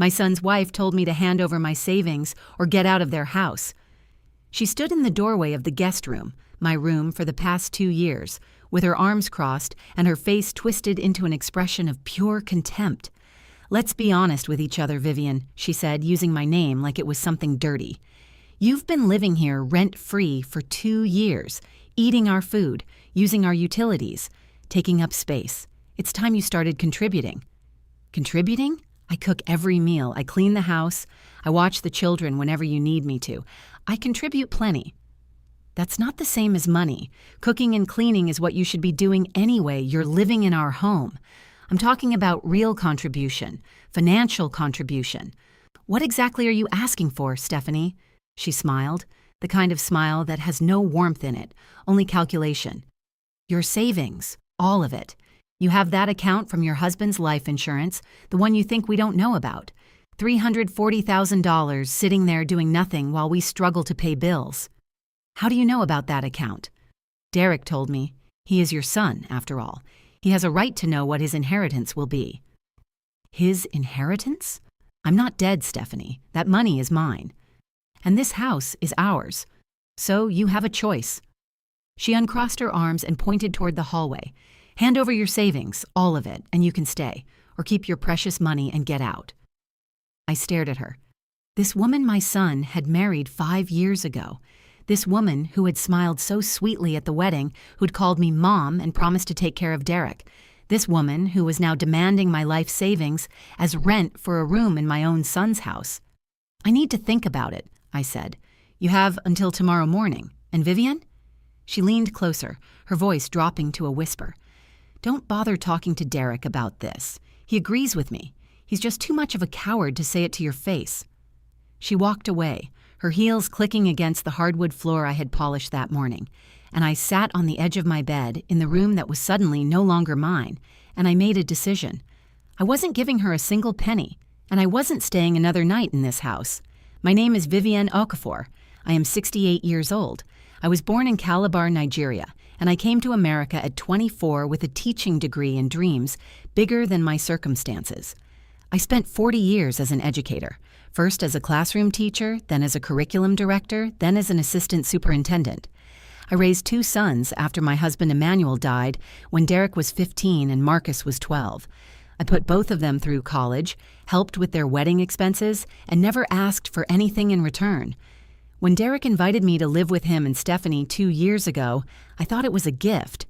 My son's wife told me to hand over my savings or get out of their house. She stood in the doorway of the guest room, my room for the past 2 years, with her arms crossed and her face twisted into an expression of pure contempt. "Let's be honest with each other, Vivian," she said, using my name like it was something dirty. "You've been living here rent-free for 2 years, eating our food, using our utilities, taking up space. It's time you started contributing." "Contributing? I cook every meal, I clean the house, I watch the children whenever you need me to. I contribute plenty." "That's not the same as money. Cooking and cleaning is what you should be doing anyway. You're living in our home. I'm talking about real contribution, financial contribution. What exactly are you asking for, Stephanie?" She smiled, the kind of smile that has no warmth in it, only calculation. "Your savings, all of it. You have that account from your husband's life insurance, the one you think we don't know about. $340,000 sitting there doing nothing while we struggle to pay bills. How do you know about that account?" "Derek told me. He is your son, after all. He has a right to know what his inheritance will be." "His inheritance? I'm not dead, Stephanie. That money is mine. And this house is ours. So you have a choice." She uncrossed her arms and pointed toward the hallway. "Hand over your savings, all of it, and you can stay, or keep your precious money and get out." I stared at her. This woman my son had married 5 years ago. This woman who had smiled so sweetly at the wedding, who'd called me Mom and promised to take care of Derek. This woman who was now demanding my life savings as rent for a room in my own son's house. "I need to think about it," I said. "You have until tomorrow morning. And Vivian?" She leaned closer, her voice dropping to a whisper. "Don't bother talking to Derek about this. He agrees with me. He's just too much of a coward to say it to your face." She walked away, her heels clicking against the hardwood floor I had polished that morning, and I sat on the edge of my bed in the room that was suddenly no longer mine, and I made a decision. I wasn't giving her a single penny, and I wasn't staying another night in this house. My name is Vivian Okafor. I am 68 years old. I was born in Calabar, Nigeria, and I came to America at 24 with a teaching degree and dreams bigger than my circumstances. I spent 40 years as an educator, first as a classroom teacher, then as a curriculum director, then as an assistant superintendent. I raised 2 sons after my husband Emmanuel died when Derek was 15 and Marcus was 12. I put both of them through college, helped with their wedding expenses, and never asked for anything in return. When Derek invited me to live with him and Stephanie 2 years ago, I thought it was a gift.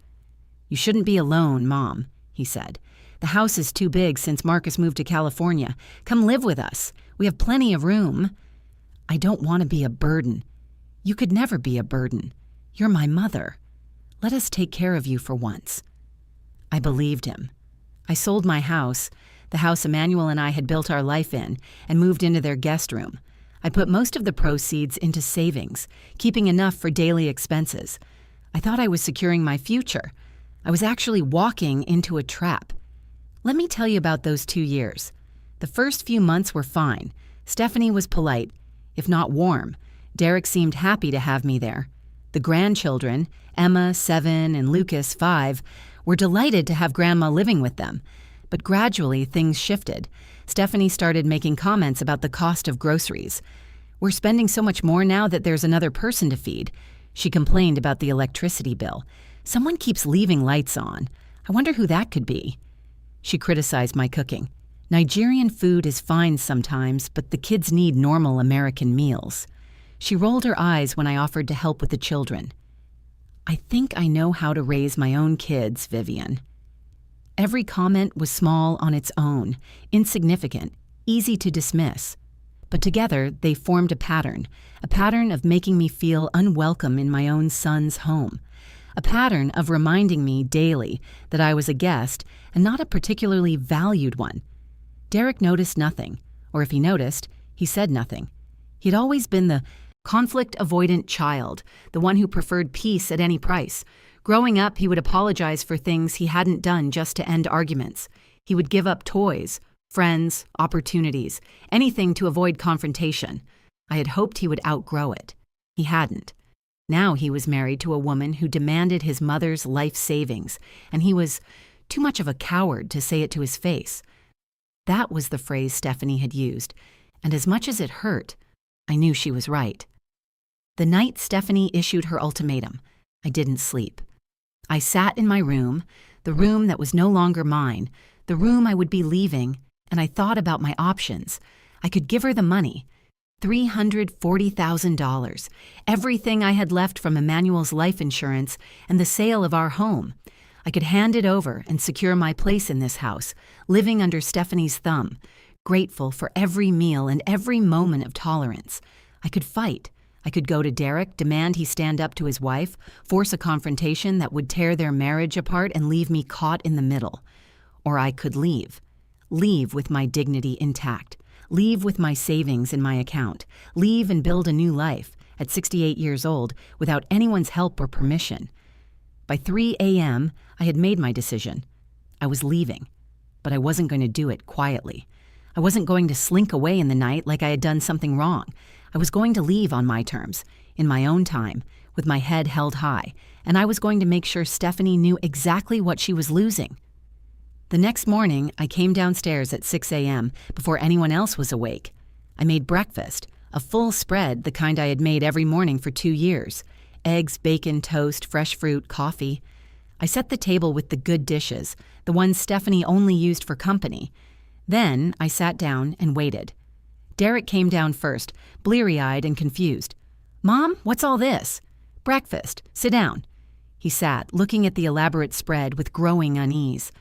"You shouldn't be alone, Mom," he said. "The house is too big since Marcus moved to California. Come live with us. We have plenty of room." "I don't want to be a burden." "You could never be a burden. You're my mother. Let us take care of you for once." I believed him. I sold my house, the house Emmanuel and I had built our life in, and moved into their guest room. I put most of the proceeds into savings, keeping enough for daily expenses. I thought I was securing my future. I was actually walking into a trap. Let me tell you about those 2 years. The first few months were fine. Stephanie was polite, if not warm. Derek seemed happy to have me there. The grandchildren, Emma, 7, and Lucas, 5, were delighted to have Grandma living with them. But gradually, things shifted. Stephanie started making comments about the cost of groceries. "We're spending so much more now that there's another person to feed." She complained about the electricity bill. "Someone keeps leaving lights on. I wonder who that could be." She criticized my cooking. "Nigerian food is fine sometimes, but the kids need normal American meals." She rolled her eyes when I offered to help with the children. "I think I know how to raise my own kids, Vivian." Every comment was small on its own, insignificant, easy to dismiss. But together they formed a pattern of making me feel unwelcome in my own son's home, a pattern of reminding me daily that I was a guest and not a particularly valued one. Derek noticed nothing, or if he noticed, he said nothing. He'd always been the conflict-avoidant child, the one who preferred peace at any price. Growing up, he would apologize for things he hadn't done just to end arguments. He would give up toys, friends, opportunities, anything to avoid confrontation. I had hoped he would outgrow it. He hadn't. Now he was married to a woman who demanded his mother's life savings, and he was too much of a coward to say it to his face. That was the phrase Stephanie had used, and as much as it hurt, I knew she was right. The night Stephanie issued her ultimatum, I didn't sleep. I sat in my room, the room that was no longer mine, the room I would be leaving, and I thought about my options. I could give her the money, $340,000, everything I had left from Emmanuel's life insurance and the sale of our home. I could hand it over and secure my place in this house, living under Stephanie's thumb, grateful for every meal and every moment of tolerance. I could fight. I could go to Derek, demand he stand up to his wife, force a confrontation that would tear their marriage apart and leave me caught in the middle. Or I could leave. Leave with my dignity intact. Leave with my savings in my account. Leave and build a new life, at 68 years old, without anyone's help or permission. By 3 a.m., I had made my decision. I was leaving, but I wasn't going to do it quietly. I wasn't going to slink away in the night like I had done something wrong. I was going to leave on my terms, in my own time, with my head held high, and I was going to make sure Stephanie knew exactly what she was losing. The next morning, I came downstairs at 6 a.m. before anyone else was awake. I made breakfast, a full spread, the kind I had made every morning for 2 years. Eggs, bacon, toast, fresh fruit, coffee. I set the table with the good dishes, the ones Stephanie only used for company. Then I sat down and waited. Derek came down first, bleary-eyed and confused. "Mom, what's all this?" "Breakfast. Sit down." He sat, looking at the elaborate spread with growing unease.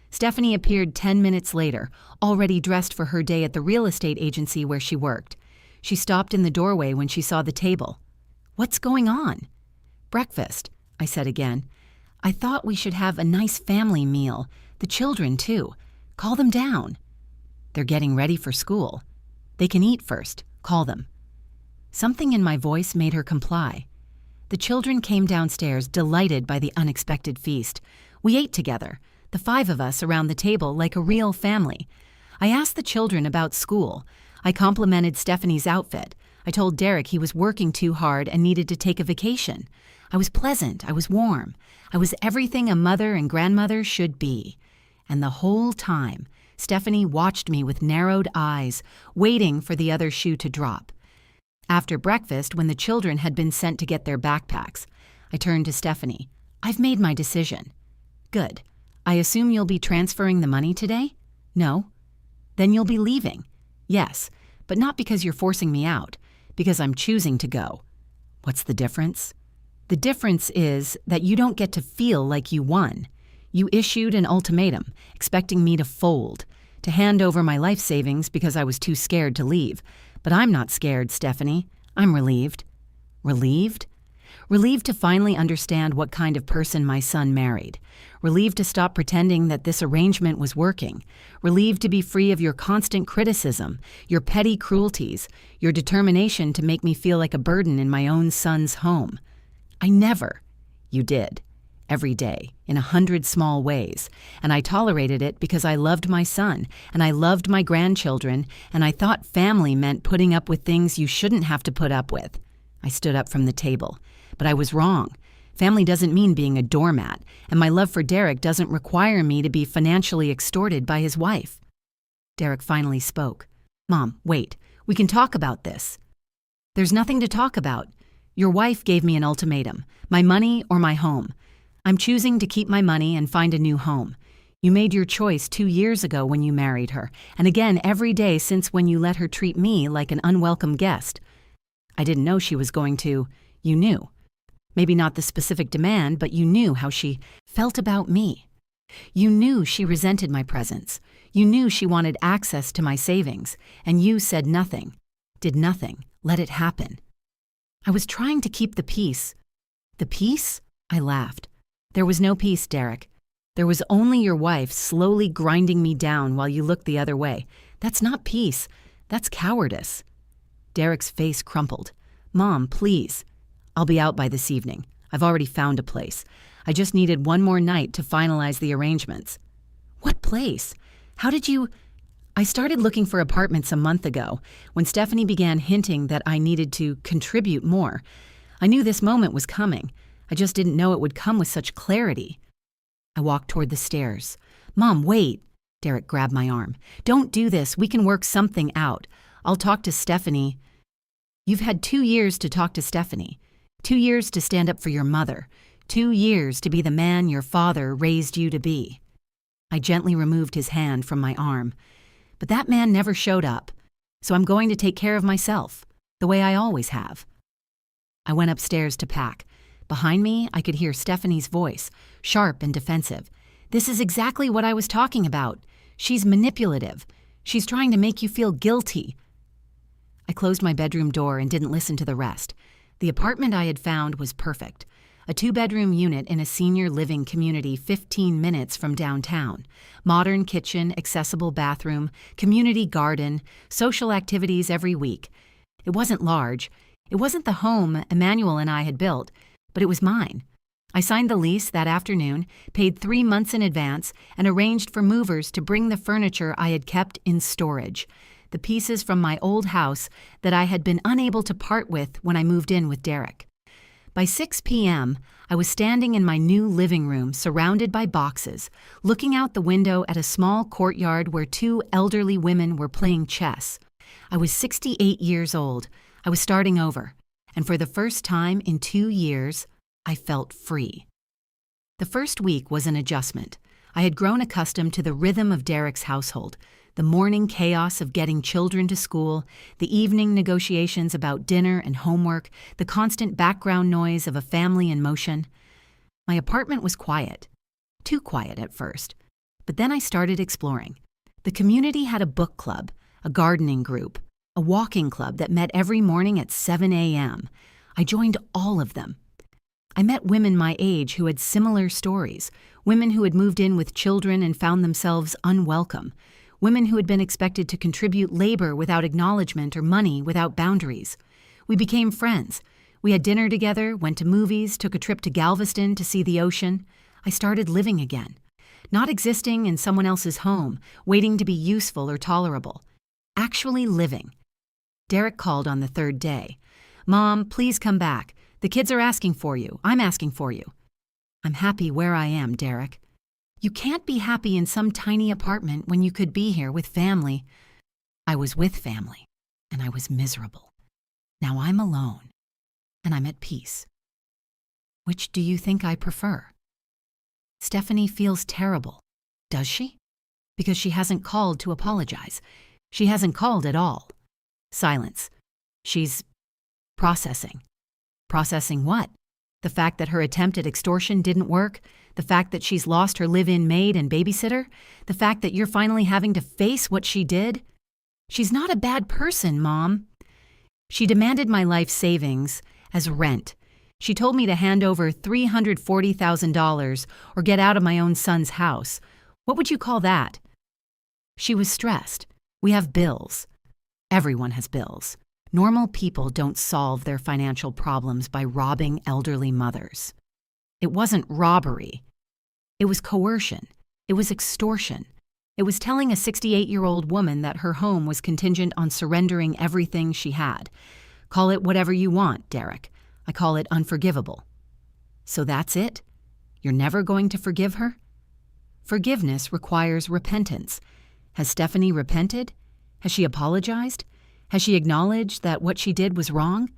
Stephanie appeared 10 minutes later, already dressed for her day at the real estate agency where she worked. She stopped in the doorway when she saw the table. "What's going on?" "Breakfast," I said again. "I thought we should have a nice family meal. The children, too. Call them down." "They're getting ready for school. They can eat first. Call them." Something in my voice made her comply. The children came downstairs, delighted by the unexpected feast. We ate together, the 5 of us around the table like a real family. I asked the children about school. I complimented Stephanie's outfit. I told Derek he was working too hard and needed to take a vacation. I was pleasant. I was warm. I was everything a mother and grandmother should be. And the whole time, Stephanie watched me with narrowed eyes, waiting for the other shoe to drop. After breakfast, when the children had been sent to get their backpacks, I turned to Stephanie. "I've made my decision." "Good. I assume you'll be transferring the money today?" "No." "Then you'll be leaving?" "Yes, but not because you're forcing me out, because I'm choosing to go." "What's the difference?" "The difference is that you don't get to feel like you won. You issued an ultimatum, expecting me to fold, to hand over my life savings because I was too scared to leave. But I'm not scared, Stephanie. I'm relieved." "Relieved?" "Relieved to finally understand what kind of person my son married. Relieved to stop pretending that this arrangement was working. Relieved to be free of your constant criticism, your petty cruelties, your determination to make me feel like a burden in my own son's home. I never." "You did. Every day, in 100 small ways. And I tolerated it because I loved my son, and I loved my grandchildren, and I thought family meant putting up with things you shouldn't have to put up with." I stood up from the table. "But I was wrong. Family doesn't mean being a doormat, and my love for Derek doesn't require me to be financially extorted by his wife." Derek finally spoke. "Mom, wait. We can talk about this." "There's nothing to talk about. Your wife gave me an ultimatum. My money or my home. I'm choosing to keep my money and find a new home. You made your choice 2 years ago when you married her, and again every day since when you let her treat me like an unwelcome guest. I didn't know she was going to. You knew. Maybe not the specific demand, but you knew how she felt about me. You knew she resented my presence. You knew she wanted access to my savings, and you said nothing, did nothing, let it happen. I was trying to keep the peace." "The peace?" I laughed. "There was no peace, Derek. There was only your wife slowly grinding me down while you looked the other way. That's not peace. That's cowardice." Derek's face crumpled. "Mom, please. I'll be out by this evening. I've already found a place. I just needed one more night to finalize the arrangements." "What place? How did you—" "I started looking for apartments a month ago, when Stephanie began hinting that I needed to contribute more. I knew this moment was coming. I just didn't know it would come with such clarity." I walked toward the stairs. "Mom, wait." Derek grabbed my arm. "Don't do this. We can work something out. I'll talk to Stephanie." "You've had 2 years to talk to Stephanie. 2 years to stand up for your mother. 2 years to be the man your father raised you to be." I gently removed his hand from my arm. But that man never showed up, so I'm going to take care of myself, the way I always have. I went upstairs to pack. Behind me, I could hear Stephanie's voice, sharp and defensive. "This is exactly what I was talking about. She's manipulative. She's trying to make you feel guilty." I closed my bedroom door and didn't listen to the rest. The apartment I had found was perfect. A 2-bedroom unit in a senior living community 15 minutes from downtown. Modern kitchen, accessible bathroom, community garden, social activities every week. It wasn't large. It wasn't the home Emmanuel and I had built, but it was mine. I signed the lease that afternoon, paid 3 months in advance, and arranged for movers to bring the furniture I had kept in storage, the pieces from my old house that I had been unable to part with when I moved in with Derek. By 6 p.m., I was standing in my new living room surrounded by boxes, looking out the window at a small courtyard where 2 elderly women were playing chess. I was 68 years old. I was starting over, and for the first time in 2 years, I felt free. The first week was an adjustment. I had grown accustomed to the rhythm of Derek's household, the morning chaos of getting children to school, the evening negotiations about dinner and homework, the constant background noise of a family in motion. My apartment was quiet. Too quiet at first. But then I started exploring. The community had a book club, a gardening group, a walking club that met every morning at 7 a.m. I joined all of them. I met women my age who had similar stories, women who had moved in with children and found themselves unwelcome, women who had been expected to contribute labor without acknowledgement or money without boundaries. We became friends. We had dinner together, went to movies, took a trip to Galveston to see the ocean. I started living again. Not existing in someone else's home, waiting to be useful or tolerable. Actually living. Derek called on the 3rd day. "Mom, please come back. The kids are asking for you. I'm asking for you." "I'm happy where I am, Derek." "You can't be happy in some tiny apartment when you could be here with family." I was with family, and I was miserable. Now I'm alone, and I'm at peace. Which do you think I prefer? Stephanie feels terrible. Does she? Because she hasn't called to apologize. She hasn't called at all. Silence. She's processing. Processing what? The fact that her attempt at extortion didn't work? The fact that she's lost her live-in maid and babysitter? The fact that you're finally having to face what she did? She's not a bad person, Mom. She demanded my life savings as rent. She told me to hand over $340,000 or get out of my own son's house. What would you call that? She was stressed. We have bills. Everyone has bills. Normal people don't solve their financial problems by robbing elderly mothers. It wasn't robbery. It was coercion. It was extortion. It was telling a 68-year-old woman that her home was contingent on surrendering everything she had. Call it whatever you want, Derek. I call it unforgivable. So that's it? You're never going to forgive her? Forgiveness requires repentance. Has Stephanie repented? Has she apologized? Has she acknowledged that what she did was wrong?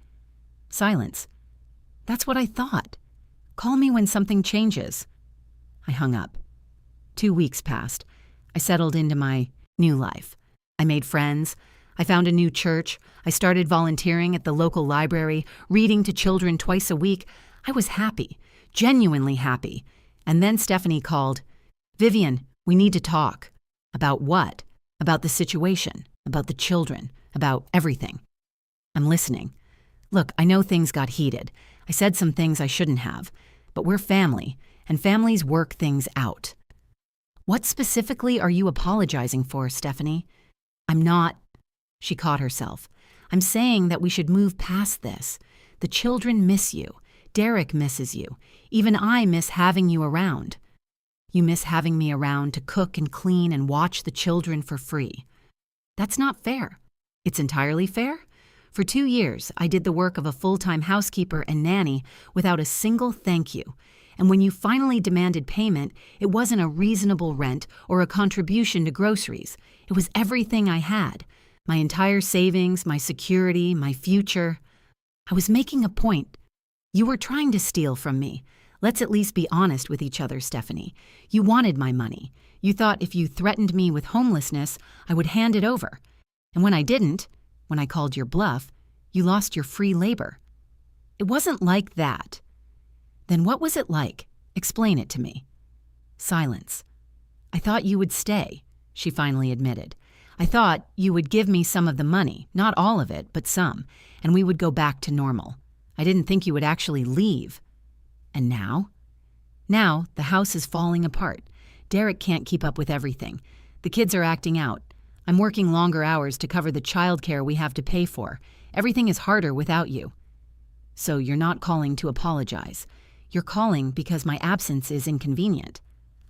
Silence. That's what I thought. Call me when something changes. I hung up. 2 weeks passed. I settled into my new life. I made friends. I found a new church. I started volunteering at the local library, reading to children twice a week. I was happy, genuinely happy. And then Stephanie called. "Vivian, we need to talk." About what? About the situation, about the children, about everything. I'm listening. Look, I know things got heated. I said some things I shouldn't have. But we're family, and families work things out. What specifically are you apologizing for, Stephanie? I'm not. She caught herself. I'm saying that we should move past this. The children miss you. Derek misses you. Even I miss having you around. You miss having me around to cook and clean and watch the children for free. That's not fair. It's entirely fair? For 2 years, I did the work of a full-time housekeeper and nanny without a single thank you. And when you finally demanded payment, it wasn't a reasonable rent or a contribution to groceries. It was everything I had. My entire savings, my security, my future. I was making a point. You were trying to steal from me. Let's at least be honest with each other, Stephanie. You wanted my money. You thought if you threatened me with homelessness, I would hand it over. And when I didn't, when I called your bluff, you lost your free labor. It wasn't like that. Then what was it like? Explain it to me. Silence. I thought you would stay, she finally admitted. I thought you would give me some of the money, not all of it, but some, and we would go back to normal. I didn't think you would actually leave. And now? Now, the house is falling apart. Derek can't keep up with everything. The kids are acting out. I'm working longer hours to cover the childcare we have to pay for. Everything is harder without you. So you're not calling to apologize. You're calling because my absence is inconvenient.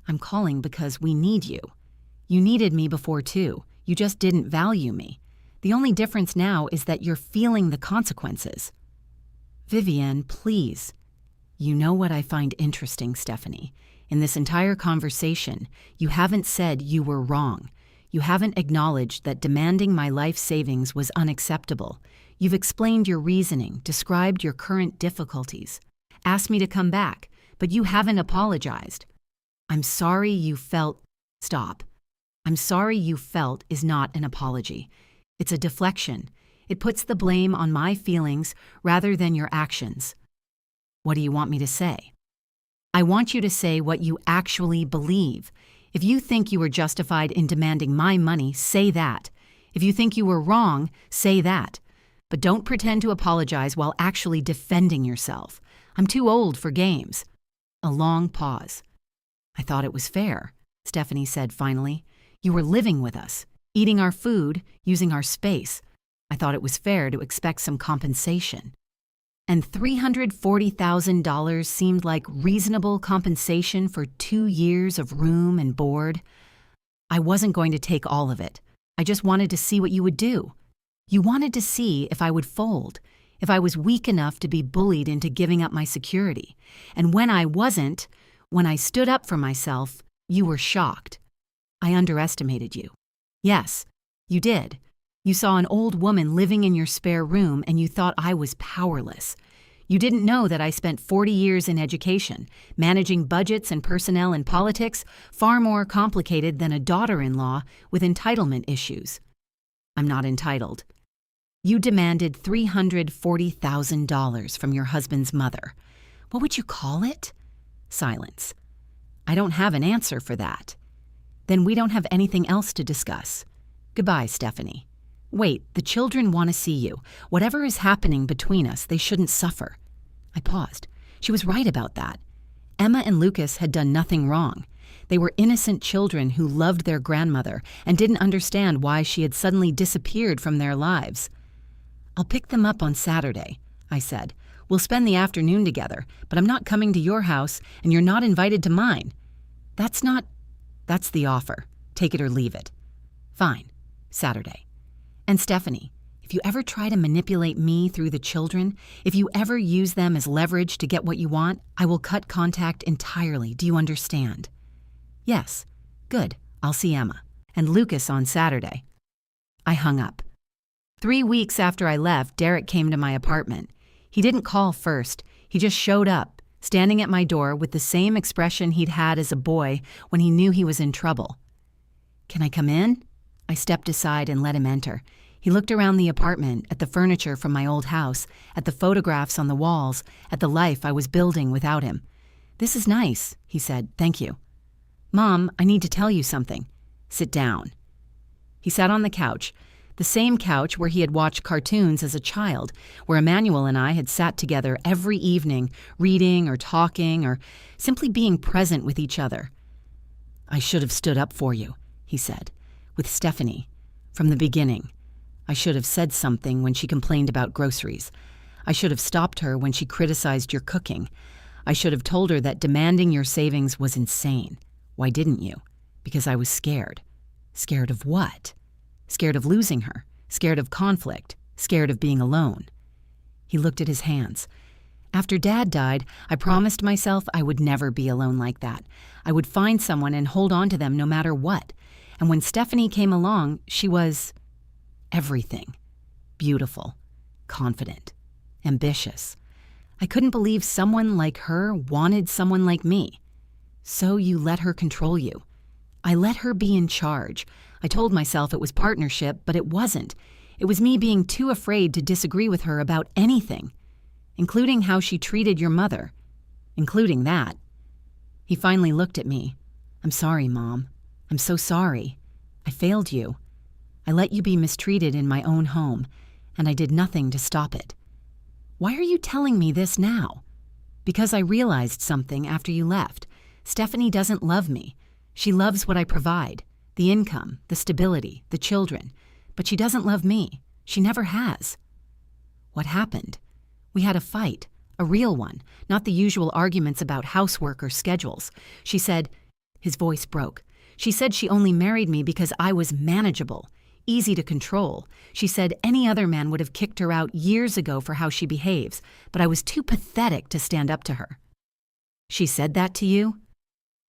I'm calling because we need you. You needed me before too. You just didn't value me. The only difference now is that you're feeling the consequences. Vivienne, please. You know what I find interesting, Stephanie. In this entire conversation, you haven't said you were wrong. You haven't acknowledged that demanding my life savings was unacceptable. You've explained your reasoning, described your current difficulties, asked me to come back, but you haven't apologized. I'm sorry you felt... Stop. I'm sorry you felt is not an apology. It's a deflection. It puts the blame on my feelings rather than your actions. What do you want me to say? I want you to say what you actually believe. If you think you were justified in demanding my money, say that. If you think you were wrong, say that. But don't pretend to apologize while actually defending yourself. I'm too old for games. A long pause. I thought it was fair, Stephanie said finally. You were living with us, eating our food, using our space. I thought it was fair to expect some compensation. And $340,000 seemed like reasonable compensation for 2 years of room and board. I wasn't going to take all of it. I just wanted to see what you would do. You wanted to see if I would fold, if I was weak enough to be bullied into giving up my security. And when I wasn't, when I stood up for myself, you were shocked. I underestimated you. Yes, you did. You saw an old woman living in your spare room and you thought I was powerless. You didn't know that I spent 40 years in education, managing budgets and personnel in politics, far more complicated than a daughter-in-law with entitlement issues. I'm not entitled. You demanded $340,000 from your husband's mother. What would you call it? Silence. I don't have an answer for that. Then we don't have anything else to discuss. Goodbye, Stephanie. Wait, the children want to see you. Whatever is happening between us, they shouldn't suffer. I paused. She was right about that. Emma and Lucas had done nothing wrong. They were innocent children who loved their grandmother and didn't understand why she had suddenly disappeared from their lives. I'll pick them up on Saturday, I said. We'll spend the afternoon together, but I'm not coming to your house and you're not invited to mine. That's the offer. Take it or leave it. Fine. Saturday. And Stephanie, if you ever try to manipulate me through the children, if you ever use them as leverage to get what you want, I will cut contact entirely. Do you understand? Yes. Good. I'll see Emma. And Lucas on Saturday. I hung up. 3 weeks after I left, Derek came to my apartment. He didn't call first. He just showed up, standing at my door with the same expression he'd had as a boy when he knew he was in trouble. Can I come in? I stepped aside and let him enter. He looked around the apartment, at the furniture from my old house, at the photographs on the walls, at the life I was building without him. This is nice, he said. Thank you. Mom, I need to tell you something. Sit down. He sat on the couch, the same couch where he had watched cartoons as a child, where Emmanuel and I had sat together every evening, reading or talking or simply being present with each other. I should have stood up for you, he said. With Stephanie, from the beginning. I should have said something when she complained about groceries. I should have stopped her when she criticized your cooking. I should have told her that demanding your savings was insane. Why didn't you? Because I was scared. Scared of what? Scared of losing her. Scared of conflict. Scared of being alone. He looked at his hands. After Dad died, I promised myself I would never be alone like that. I would find someone and hold on to them no matter what. And when Stephanie came along, she was everything. Beautiful, confident, ambitious. I couldn't believe someone like her wanted someone like me. So you let her control you. I let her be in charge. I told myself it was partnership, but it wasn't. It was me being too afraid to disagree with her about anything, including how she treated your mother, including that. He finally looked at me. I'm sorry, Mom. I'm so sorry. I failed you. I let you be mistreated in my own home, and I did nothing to stop it. Why are you telling me this now? Because I realized something after you left. Stephanie doesn't love me. She loves what I provide, the income, the stability, the children, but she doesn't love me. She never has. What happened? We had a fight, a real one, not the usual arguments about housework or schedules. She said, his voice broke. She said she only married me because I was manageable, easy to control. She said any other man would have kicked her out years ago for how she behaves, but I was too pathetic to stand up to her. She said that to you?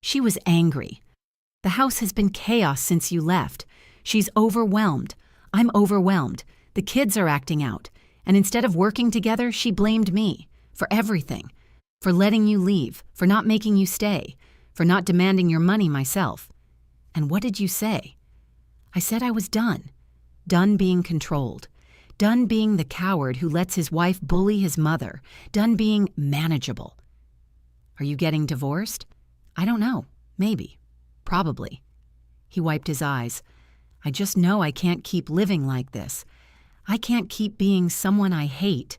She was angry. The house has been chaos since you left. She's overwhelmed. I'm overwhelmed. The kids are acting out. And instead of working together, she blamed me for everything, for letting you leave, for not making you stay, for not demanding your money myself. And what did you say? I said I was done being controlled, done being the coward who lets his wife bully his mother, done being manageable. Are you getting divorced? I don't know. Maybe. Probably. He wiped his eyes. I just know I can't keep living like this. I can't keep being someone I hate.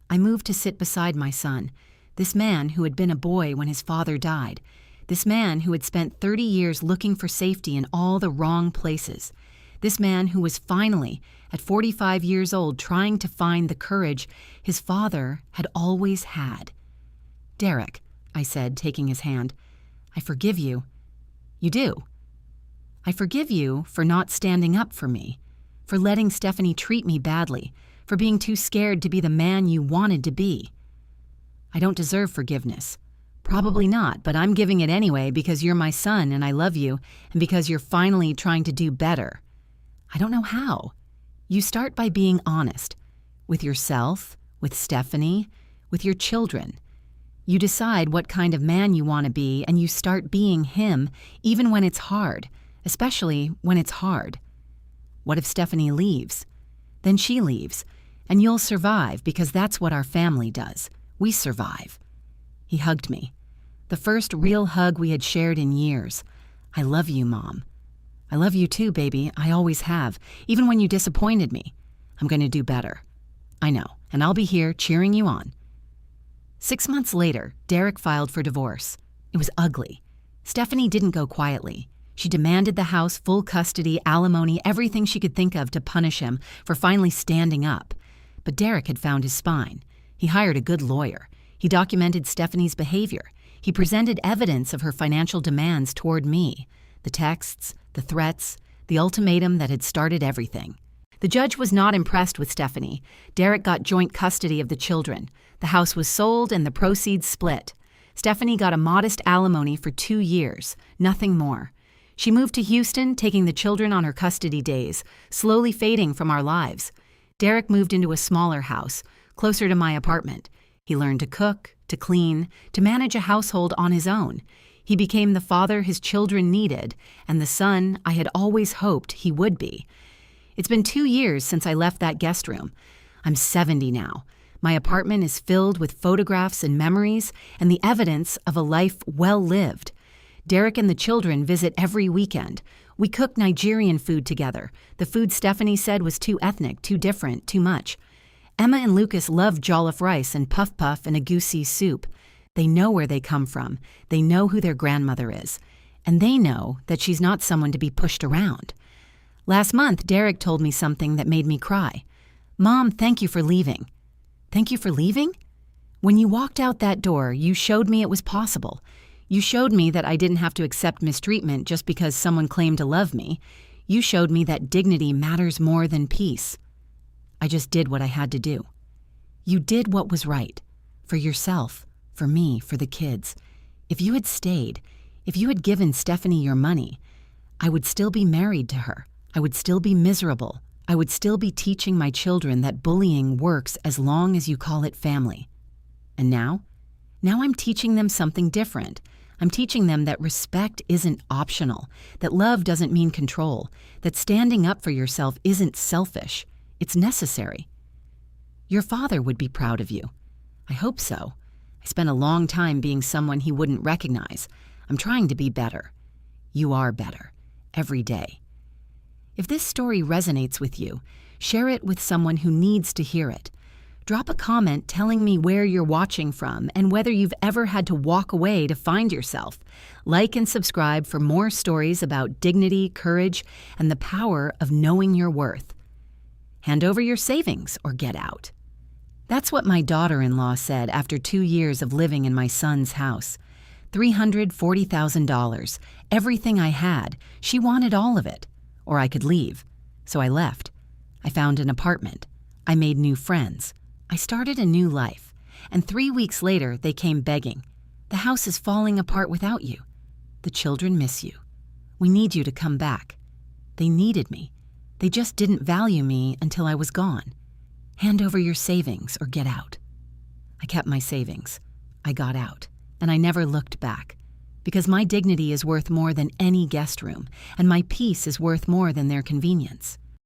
I moved to sit beside my son, this man who had been a boy when his father died, this man who had spent 30 years looking for safety in all the wrong places, this man who was finally, at 45 years old, trying to find the courage his father had always had. Derek, I said, taking his hand, I forgive you. You do? I forgive you for not standing up for me, for letting Stephanie treat me badly, for being too scared to be the man you wanted to be. I don't deserve forgiveness. Probably not, but I'm giving it anyway because you're my son and I love you, and because you're finally trying to do better. I don't know how. You start by being honest. With yourself, with Stephanie, with your children. You decide what kind of man you want to be, and you start being him, even when it's hard, especially when it's hard. What if Stephanie leaves? Then she leaves, and you'll survive because that's what our family does. We survive. He hugged me. The first real hug we had shared in years. I love you, Mom. I love you too, baby. I always have, even when you disappointed me. I'm going to do better. I know, and I'll be here cheering you on. 6 months later, Derek filed for divorce. It was ugly. Stephanie didn't go quietly. She demanded the house, full custody, alimony, everything she could think of to punish him for finally standing up. But Derek had found his spine. He hired a good lawyer. He documented Stephanie's behavior. He presented evidence of her financial demands toward me, the texts, the threats, the ultimatum that had started everything. The judge was not impressed with Stephanie. Derek got joint custody of the children. The house was sold and the proceeds split. Stephanie got a modest alimony for 2 years, nothing more. She moved to Houston, taking the children on her custody days, slowly fading from our lives. Derek moved into a smaller house, closer to my apartment. He learned to cook, to clean, to manage a household on his own. He became the father his children needed, and the son I had always hoped he would be. It's been 2 years since I left that guest room. I'm 70 now. My apartment is filled with photographs and memories and the evidence of a life well lived. Derek and the children visit every weekend. We cook Nigerian food together. The food Stephanie said was too ethnic, too different, too much. Emma and Lucas love jollof rice and puff puff and agusi soup. They know where they come from. They know who their grandmother is. And they know that she's not someone to be pushed around. Last month, Derek told me something that made me cry. Mom, thank you for leaving. Thank you for leaving? When you walked out that door, you showed me it was possible. You showed me that I didn't have to accept mistreatment just because someone claimed to love me. You showed me that dignity matters more than peace. I just did what I had to do. You did what was right. For yourself, for me, for the kids. If you had stayed, if you had given Stephanie your money, I would still be married to her. I would still be miserable. I would still be teaching my children that bullying works as long as you call it family. And now? Now I'm teaching them something different. I'm teaching them that respect isn't optional, that love doesn't mean control, that standing up for yourself isn't selfish. It's necessary. Your father would be proud of you. I hope so. I spent a long time being someone he wouldn't recognize. I'm trying to be better. You are better. Every day. If this story resonates with you, share it with someone who needs to hear it. Drop a comment telling me where you're watching from and whether you've ever had to walk away to find yourself. Like and subscribe for more stories about dignity, courage, and the power of knowing your worth. Hand over your savings or get out. That's what my daughter-in-law said after 2 years of living in my son's house. $340,000, everything I had. She wanted all of it. Or I could leave. So I left. I found an apartment. I made new friends. I started a new life. And 3 weeks later, they came begging. The house is falling apart without you. The children miss you. We need you to come back. They needed me. They just didn't value me until I was gone. Hand over your savings or get out. I kept my savings. I got out. And I never looked back. Because my dignity is worth more than any guest room, and my peace is worth more than their convenience.